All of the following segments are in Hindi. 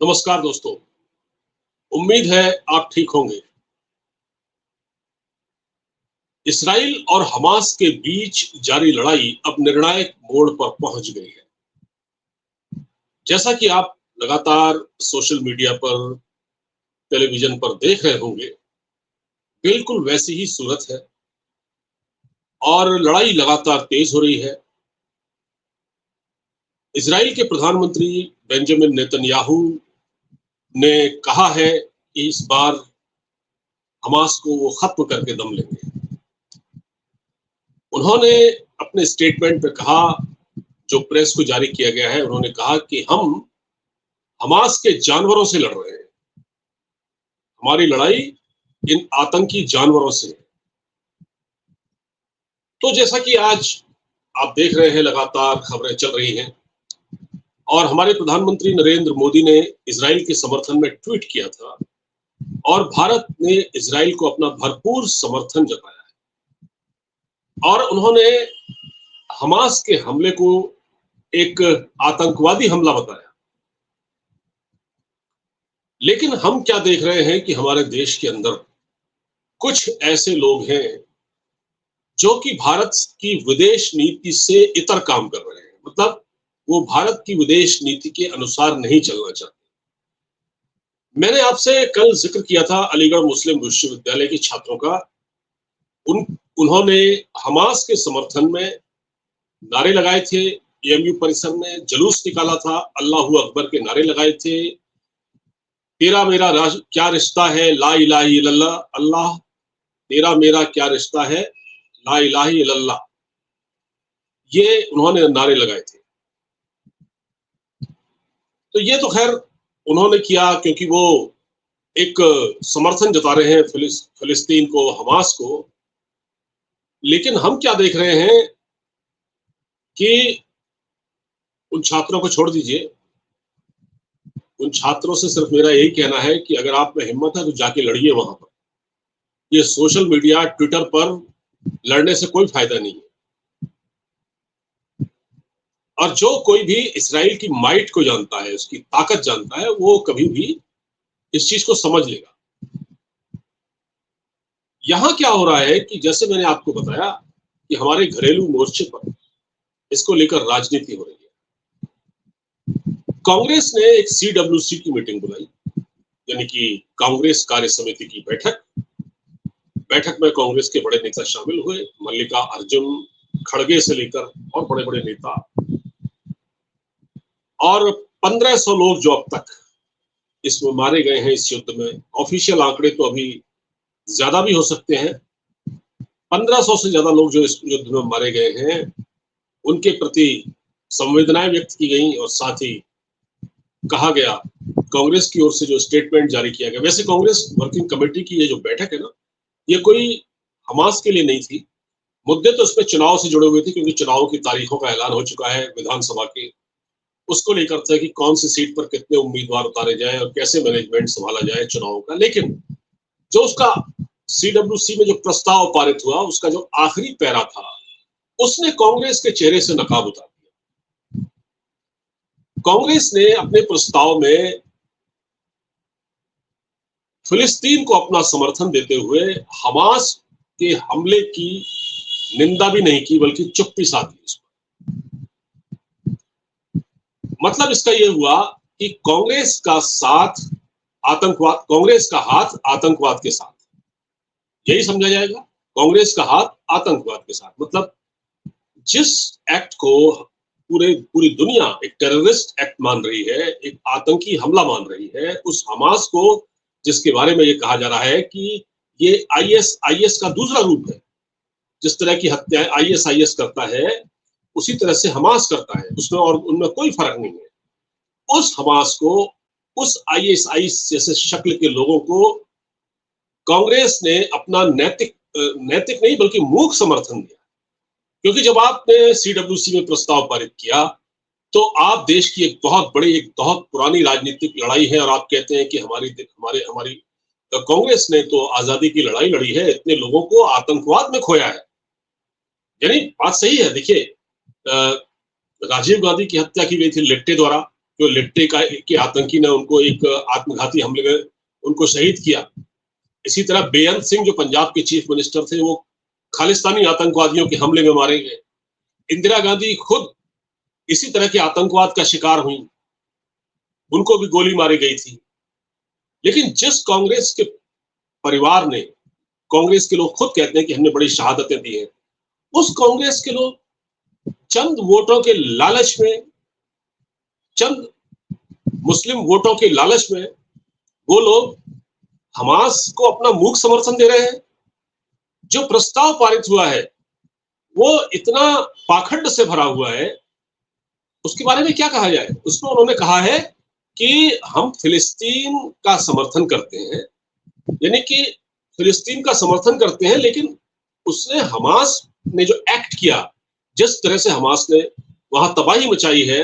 नमस्कार दोस्तों। उम्मीद है आप ठीक होंगे। इसराइल और हमास के बीच जारी लड़ाई अब निर्णायक मोड़ पर पहुंच गई है। जैसा कि आप लगातार सोशल मीडिया पर, टेलीविजन पर देख रहे होंगे, बिल्कुल वैसी ही सूरत है और लड़ाई लगातार तेज हो रही है। इसराइल के प्रधानमंत्री बेंजामिन नेतन्याहू ने कहा है कि इस बार हमास को वो खत्म करके दम लेंगे। उन्होंने अपने स्टेटमेंट में कहा, जो प्रेस को जारी किया गया है, उन्होंने कहा कि हम हमास के जानवरों से लड़ रहे हैं। हमारी लड़ाई इन आतंकी जानवरों से है। तो जैसा कि आज आप देख रहे हैं, लगातार खबरें चल रही हैं और हमारे प्रधानमंत्री नरेंद्र मोदी ने इजराइल के समर्थन में ट्वीट किया था और भारत ने इजराइल को अपना भरपूर समर्थन जताया है और उन्होंने हमास के हमले को एक आतंकवादी हमला बताया। लेकिन हम क्या देख रहे हैं कि हमारे देश के अंदर कुछ ऐसे लोग हैं जो कि भारत की विदेश नीति से इतर काम कर रहे हैं। मतलब वो भारत की विदेश नीति के अनुसार नहीं चलना चाहते। मैंने आपसे कल जिक्र किया था अलीगढ़ मुस्लिम विश्वविद्यालय के छात्रों का। उन्होंने हमास के समर्थन में नारे लगाए थे, एएमयू परिसर में जुलूस निकाला था, अल्लाहू अकबर के नारे लगाए थे। तेरा मेरा क्या रिश्ता है, ला इलाहा इल्लल्लाह, अल्लाह तेरा मेरा क्या रिश्ता है, ला इलाहा इल्लल्लाह, ये उन्होंने नारे लगाए थे। तो ये तो खैर उन्होंने किया क्योंकि वो एक समर्थन जता रहे हैं फिलिस्तीन को, हमास को। लेकिन हम क्या देख रहे हैं कि उन छात्रों को छोड़ दीजिए। उन छात्रों से सिर्फ मेरा यही कहना है कि अगर आप में हिम्मत है तो जाके लड़िए वहां पर। ये सोशल मीडिया, ट्विटर पर लड़ने से कोई फायदा नहीं है। और जो कोई भी इसराइल की माइट को जानता है, उसकी ताकत जानता है, वो कभी भी इस चीज को समझ लेगा। यहां क्या हो रहा है कि जैसे मैंने आपको बताया कि हमारे घरेलू मोर्चे पर इसको लेकर राजनीति हो रही है। कांग्रेस ने एक सीडब्ल्यूसी की मीटिंग बुलाई, यानी कि कांग्रेस कार्य समिति की बैठक में कांग्रेस के बड़े नेता शामिल हुए, मल्लिका अर्जुन खड़गे से लेकर और बड़े बड़े नेता। और 1500 लोग जो अब तक इसमें मारे गए हैं इस युद्ध में, ऑफिशियल आंकड़े तो अभी ज्यादा भी हो सकते हैं। 1500 से ज्यादा लोग जो इस युद्ध में मारे गए हैं, उनके प्रति संवेदनाएं व्यक्त की गई और साथ ही कहा गया, कांग्रेस की ओर से जो स्टेटमेंट जारी किया गया। वैसे कांग्रेस वर्किंग कमेटी की ये जो बैठक है ना, ये कोई हमास के लिए नहीं थी। मुद्दे तो इसमें चुनाव से जुड़े हुए थे क्योंकि चुनाव की तारीखों का ऐलान हो चुका है विधानसभा के। उसको लेकर था कि कौन सी सीट पर कितने उम्मीदवार उतारे जाए और कैसे मैनेजमेंट संभाला जाए चुनाव का। लेकिन जो उसका सीडब्ल्यूसी में जो प्रस्ताव पारित हुआ, उसका जो आखिरी पैरा था, उसने कांग्रेस के चेहरे से नकाब उतार दिया। कांग्रेस ने अपने प्रस्ताव में फिलिस्तीन को अपना समर्थन देते हुए हमास के हमले की निंदा भी नहीं की, बल्कि चुप्पी साध ली। मतलब इसका यह हुआ कि कांग्रेस का साथ आतंकवाद, कांग्रेस का हाथ आतंकवाद के साथ, यही समझा जाएगा। कांग्रेस का हाथ आतंकवाद के साथ मतलब जिस एक्ट को पूरी दुनिया एक टेररिस्ट एक्ट मान रही है, एक आतंकी हमला मान रही है, उस हमास को जिसके बारे में ये कहा जा रहा है कि ये आईएस का दूसरा रूप है। जिस तरह की हत्या आईएस करता है, उसी तरह से हमास करता है, उसमें और उनमें कोई फर्क नहीं है। उस हमास को, उस आईएस जैसे शक्ल के लोगों को कांग्रेस ने अपना नैतिक नहीं बल्कि मूक समर्थन दिया। क्योंकि जब आपने सीडब्ल्यूसी में प्रस्ताव पारित किया, तो आप देश की एक बहुत पुरानी राजनीतिक लड़ाई है और आप कहते हैं कि हमारी कांग्रेस ने तो आजादी की लड़ाई लड़ी है, इतने लोगों को आतंकवाद में खोया है। यानी बात सही है। देखिए, राजीव गांधी की हत्या की गई थी लिट्टे द्वारा, जो लिप्टे का के आतंकी ने उनको एक आत्मघाती हमले में उनको शहीद किया। इसी तरह बेअंत सिंह जो पंजाब के चीफ मिनिस्टर थे, वो खालिस्तानी आतंकवादियों के हमले में मारे गए। इंदिरा गांधी खुद इसी तरह के आतंकवाद का शिकार हुई, उनको भी गोली मारी गई थी। लेकिन जिस कांग्रेस के परिवार ने, कांग्रेस के लोग खुद कहते हैं कि हमने बड़ी शहादतें दी हैं, उस कांग्रेस के लोग चंद वोटों के लालच में, चंद मुस्लिम वोटों के लालच में वो लोग हमास को अपना मूक समर्थन दे रहे हैं। जो प्रस्ताव पारित हुआ है वो इतना पाखंड से भरा हुआ है, उसके बारे में क्या कहा जाए। उसमें उन्होंने कहा है कि हम फिलिस्तीन का समर्थन करते हैं, यानी कि फिलिस्तीन का समर्थन करते हैं, लेकिन उसने हमास ने जो एक्ट किया, जिस तरह से हमास ने वहां तबाही मचाई है,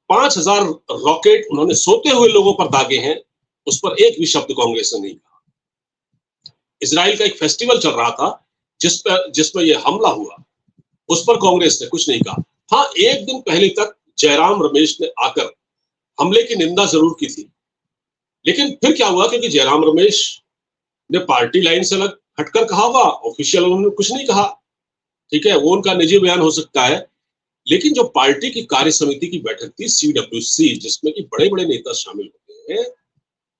5000 रॉकेट उन्होंने सोते हुए लोगों पर दागे हैं, उस पर एक भी शब्द कांग्रेस ने नहीं कहा। इजराइल का एक फेस्टिवल चल रहा था जिसमें यह हमला हुआ, उस पर कांग्रेस ने कुछ नहीं कहा। हाँ, एक दिन पहले तक जयराम रमेश ने आकर हमले की निंदा जरूर की थी, लेकिन फिर क्या हुआ, क्योंकि जयराम रमेश ने पार्टी लाइन से अलग हटकर कहा हुआ, ऑफिशियल उन्होंने कुछ नहीं कहा, ठीक है, वो उनका निजी बयान हो सकता है। लेकिन जो पार्टी की कार्य समिति की बैठक थी, CWC, जिसमें कि बड़े बड़े नेता शामिल होते हैं,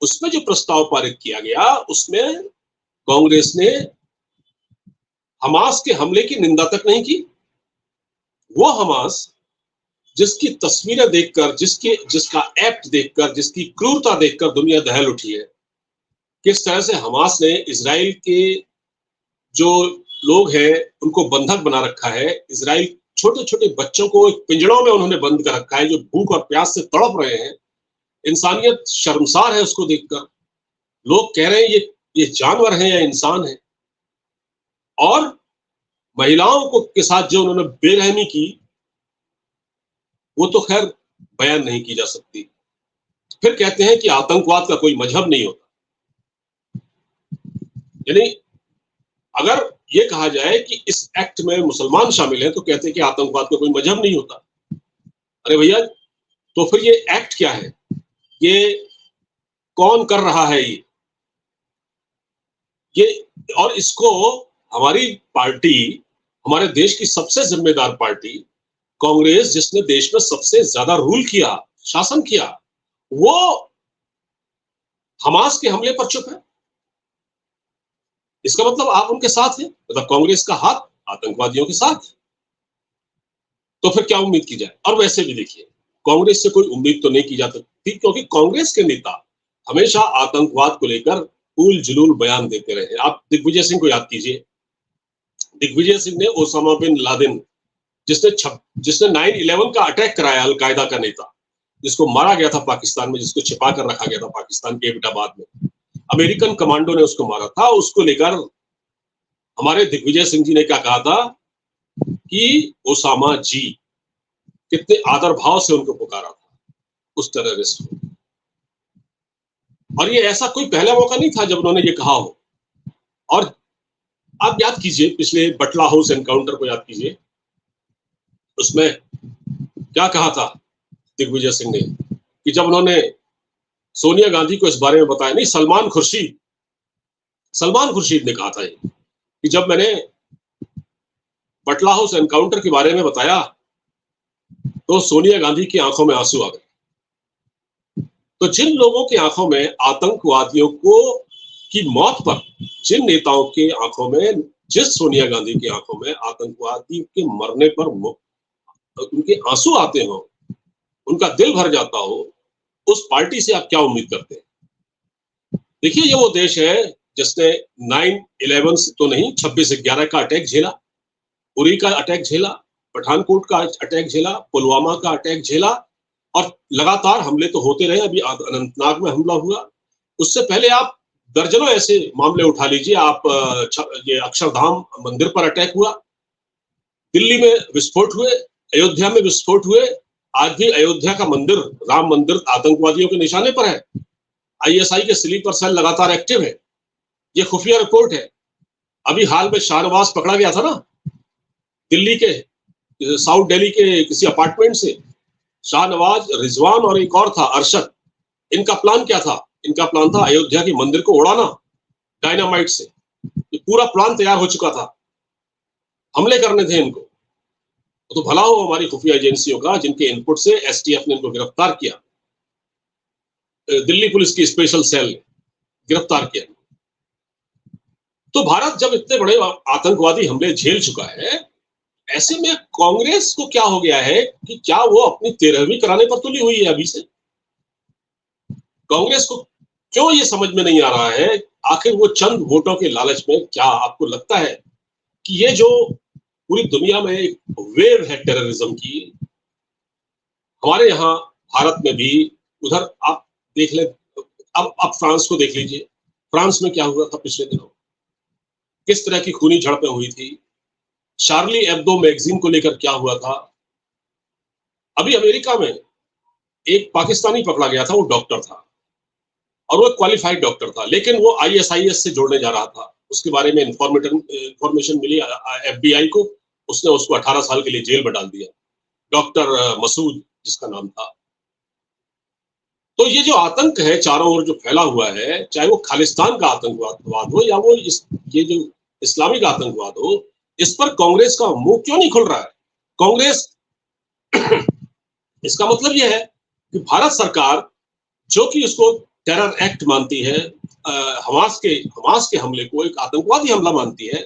उसमें जो प्रस्ताव पारित किया गया, उसमें कांग्रेस ने हमास के हमले की निंदा तक नहीं की। वो हमास जिसकी तस्वीरें देखकर, जिसका एक्ट देखकर, जिसकी क्रूरता देखकर दुनिया दहल उठी है, किस तरह से हमास ने इजराइल के जो लोग हैं उनको बंधक बना रखा है, इजराइल छोटे छोटे बच्चों को एक पिंजड़ों में उन्होंने बंद कर रखा है, जो भूख और प्यास से तड़प रहे हैं। इंसानियत शर्मसार है उसको देखकर। लोग कह रहे हैं ये जानवर है या इंसान है। और महिलाओं को के साथ जो उन्होंने बेरहमी की, वो तो खैर बयान नहीं की जा सकती। फिर कहते हैं कि आतंकवाद का कोई मजहब नहीं होता। यानी अगर ये कहा जाए कि इस एक्ट में मुसलमान शामिल हैं, तो कहते हैं कि आतंकवाद का कोई मजहब नहीं होता। अरे भैया, तो फिर ये एक्ट क्या है? ये कौन कर रहा है? ये और इसको हमारी पार्टी, हमारे देश की सबसे जिम्मेदार पार्टी कांग्रेस, जिसने देश में सबसे ज्यादा रूल किया, शासन किया, वो हमास के हमले पर चुप है। इसका मतलब आप उनके साथ हैं, मतलब कांग्रेस का हाथ आतंकवादियों के साथ। तो फिर क्या उम्मीद की जाए? और वैसे भी देखिए, कांग्रेस से कोई उम्मीद तो नहीं की जा सकती, क्योंकि कांग्रेस के नेता हमेशा आतंकवाद को लेकर उल जुलूल बयान देते रहे। आप दिग्विजय सिंह को याद कीजिए। दिग्विजय सिंह ने ओसामा बिन लादेन, जिसने 9/11 का अटैक कराया, अलकायदा का नेता, जिसको मारा गया था पाकिस्तान में, जिसको छिपा कर रखा गया था पाकिस्तान के एबटाबाद में, अमेरिकन कमांडो ने उसको मारा था। उसको लेकर हमारे दिग्विजय सिंह जी ने क्या कहा था कि ओसामा जी, कितने आदर भाव से उनको पुकारा था उस टेररिस्ट को। और ये ऐसा कोई पहला मौका नहीं था जब उन्होंने ये कहा हो। और आप याद कीजिए, पिछले बटला हाउस एनकाउंटर को याद कीजिए, उसमें क्या कहा था दिग्विजय सिंह ने कि जब उन्होंने सोनिया गांधी को इस बारे में बताया, नहीं, सलमान खुर्शीद ने कहा था ये, कि जब मैंने बटला हाउस एनकाउंटर के बारे में बताया तो सोनिया गांधी की आंखों में आंसू आ गए। तो जिन लोगों की आंखों में आतंकवादियों की मौत पर, जिन नेताओं के आंखों में, जिस सोनिया गांधी की आंखों में आतंकवादी के मरने पर उनके आंसू आते हो, उनका दिल भर जाता हो, उस पार्टी से आप क्या उम्मीद करते हैं? देखिए, ये वो देश है जिसने 9/11 तो नहीं, 26/11 का अटैक झेला, उरी का अटैक झेला, पठानकोट का अटैक झेला, पुलवामा का अटैक झेला, और लगातार हमले तो होते रहे। अभी अनंतनाग में हमला हुआ, उससे पहले आप दर्जनों ऐसे मामले उठा लीजिए। आप ये अक्षरधाम मंदिर पर अटैक हुआ, दिल्ली में विस्फोट हुए, अयोध्या में विस्फोट हुए। आज भी अयोध्या का मंदिर, राम मंदिर, आतंकवादियों के निशाने पर है। ISI के स्लीपर सेल लगातार एक्टिव है, ये खुफिया रिपोर्ट है। अभी हाल में शाहनवाज पकड़ा गया था ना, दिल्ली के साउथ दिल्ली के किसी अपार्टमेंट से, शाहनवाज, रिजवान और एक और था अरशद। इनका प्लान क्या था? इनका प्लान था अयोध्या के मंदिर को उड़ाना डायनामाइट से। ये पूरा प्लान तैयार हो चुका था, हमले करने थे इनको। तो भला हो हमारी खुफिया एजेंसियों का, जिनके इनपुट से एसटीएफ ने इनको गिरफ्तार किया, दिल्ली पुलिस की स्पेशल सेल ने गिरफ्तार किया। तो भारत जब इतने बड़े आतंकवादी हमले झेल चुका है, ऐसे में कांग्रेस को क्या हो गया है कि क्या वो अपनी 13वीं कराने पर तुली हुई है अभी से? कांग्रेस को क्यों ये समझ में नहीं आ रहा है? आखिर वो चंद वोटों के लालच में क्या आपको लगता है कि ये जो पूरी दुनिया में एक वेव है टेररिज्म की, हमारे यहाँ भारत में भी, उधर आप देख ले, अब फ्रांस को देख लीजिए। फ्रांस में क्या हुआ था पिछले दिनों, किस तरह की खूनी झड़पें हुई थी। शार्ली एब्दो मैगजीन को लेकर क्या हुआ था। अभी अमेरिका में एक पाकिस्तानी पकड़ा गया था, वो डॉक्टर था और वो क्वालिफाइड डॉक्टर था, लेकिन वो आईएसआईएस से जोड़ने जा रहा था। उसके बारे में इंफॉर्मेशन मिली एफबीआई को, उसने उसको 18 साल के लिए जेल में डाल दिया, डॉक्टर मसूद जिसका नाम था। तो ये जो आतंक है चारों ओर जो फैला हुआ है, चाहे वो खालिस्तान का आतंकवाद हो या वो ये जो इस्लामिक आतंकवाद हो, इस पर कांग्रेस का मुंह क्यों नहीं खुल रहा है? कांग्रेस इसका मतलब यह है कि भारत सरकार, जो कि उसको टेरर एक्ट मानती है, हमास के हमले को एक आतंकवादी हमला मानती है,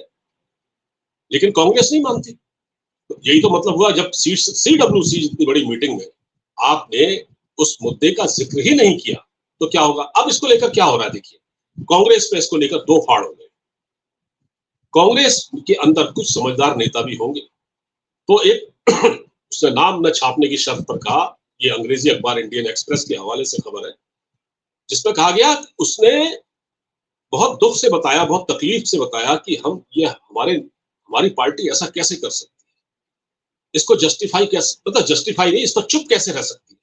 लेकिन कांग्रेस नहीं मानती। तो यही तो मतलब हुआ जब सीडब्ल्यूसी जितनी बड़ी मीटिंग में आपने उस मुद्दे का जिक्र ही नहीं किया, तो क्या होगा? अब इसको लेकर क्या हो रहा है देखिए, कांग्रेस में इसको लेकर दो फाड़ हो गए। कांग्रेस के अंदर कुछ समझदार नेता भी होंगे, तो एक उसने नाम न छापने की शर्त पर कहा, ये अंग्रेजी अखबार इंडियन एक्सप्रेस के हवाले से खबर है, जिसमें कहा गया उसने बहुत दुख से बताया, बहुत तकलीफ से बताया कि हम ये हमारी पार्टी ऐसा कैसे कर सकती है, इसको जस्टिफाई कैसे, मतलब जस्टिफाई नहीं, इस पर चुप कैसे रह सकती है।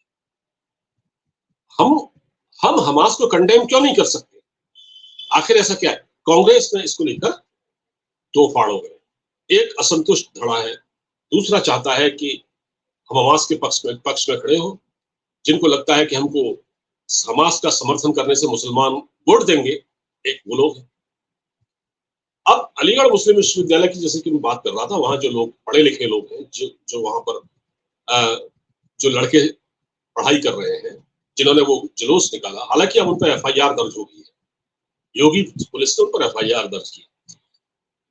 हम हम हमास को कंडेम क्यों नहीं कर सकते? आखिर ऐसा क्या है? कांग्रेस ने इसको लेकर दो फाड़ हो गए। एक असंतुष्ट धड़ा है, दूसरा चाहता है कि हम हमास के पक्ष में खड़े हो। जिनको लगता है कि हमको हमास का समर्थन करने से मुसलमान वोट देंगे, एक वो लोग हैं। अब अलीगढ़ मुस्लिम विश्वविद्यालय की जैसे कि मैं बात कर रहा था, वहां जो लोग पढ़े लिखे लोग हैं, जो वहां पर जो लड़के पढ़ाई कर रहे हैं, जिन्होंने वो जुलूस निकाला, हालांकि अब उन पर एफआईआर दर्ज हो गई है, योगी पुलिस ने उन पर एफआईआर दर्ज की।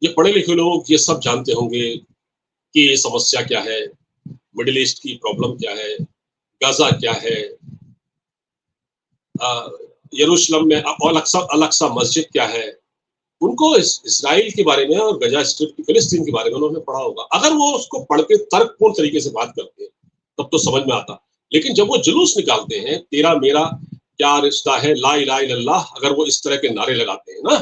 ये पढ़े लिखे लोग ये सब जानते होंगे कि ये समस्या क्या है, मिडिल ईस्ट की प्रॉब्लम क्या है, गाजा क्या है, यरूशलेम में अल-अक्सा मस्जिद क्या है। उनको इसराइल के बारे में और गजा स्ट्रिप की फिलिस्तीन के बारे में उन्होंने पढ़ा होगा। अगर वो उसको पढ़ के तर्कपूर्ण तरीके से बात करते तब तो समझ में आता, लेकिन जब वो जुलूस निकालते हैं, तेरा मेरा क्या रिश्ता है, ला इलाहा इल्लल्लाह, अगर वो इस तरह के नारे लगाते हैं ना,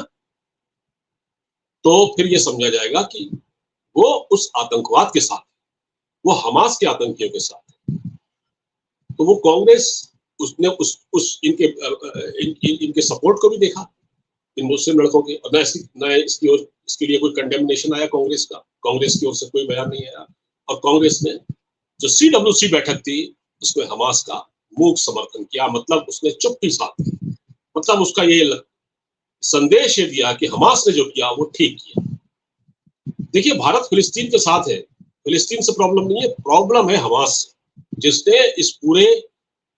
तो फिर ये समझा जाएगा कि वो उस आतंकवाद के साथ, वो हमास के आतंकियों के साथ। तो वो कांग्रेस उसने उस इनके सपोर्ट को भी देखा, इन मुस्लिम लड़कों के, और न इसके लिए कोई कंडेमनेशन आया कांग्रेस का, कांग्रेस की ओर से कोई बयान नहीं आया। और कांग्रेस ने जो सीडब्ल्यूसी बैठक थी, उसमें हमास का मूक समर्थन किया, मतलब उसने चुप्पी साध दी। मतलब उसका ये संदेश ये दिया कि हमास ने जो किया वो ठीक किया। देखिए, भारत फिलिस्तीन के साथ है, फिलिस्तीन से प्रॉब्लम नहीं है, प्रॉब्लम है हमास से, जिसने इस पूरे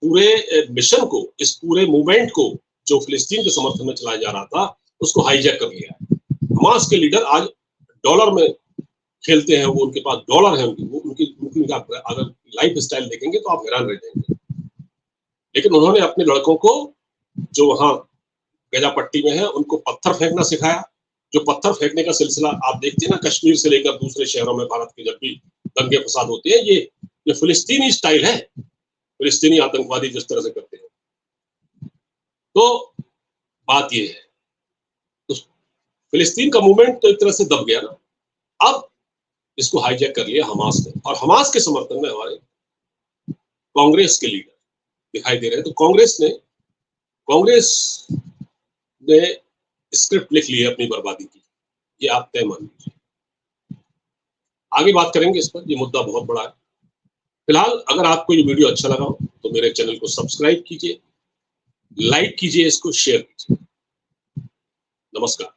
पूरे मिशन को, इस पूरे मूवमेंट को, जो फिलिस्तीन के समर्थन में चलाया जा रहा था, उसको हाईजैक कर लिया है। हमास के लीडर आज डॉलर में खेलते हैं, वो उनके पास डॉलर है, उनकी अगर लाइफ स्टाइल देखेंगे तो आप हैरान रह जाएंगे। लेकिन उन्होंने अपने लड़कों को, जो वहां गजा पट्टी में है, उनको पत्थर फेंकना सिखाया। जो पत्थर फेंकने का सिलसिला आप देखते हैं ना, कश्मीर से लेकर दूसरे शहरों में भारत के जब भी दंगे फसाद होते हैं, ये फिलिस्तीनी स्टाइल है, फिलिस्तीनी आतंकवादी जिस तरह से करते हैं। तो बात ये है, तो फिलिस्तीन का मूवमेंट तो एक तरह से दब गया ना। अब इसको हाईजैक कर लिया हमास ने, और हमास के समर्थन में हमारे कांग्रेस के लीडर दिखाई दे रहे हैं। तो कांग्रेस ने स्क्रिप्ट लिख ली है अपनी बर्बादी की, ये आप तय मान लीजिए। आगे बात करेंगे इस पर, ये मुद्दा बहुत बड़ा है। फिलहाल अगर आपको ये वीडियो अच्छा लगा हो तो मेरे चैनल को सब्सक्राइब कीजिए, लाइक कीजिए, इसको शेयर कीजिए। नमस्कार।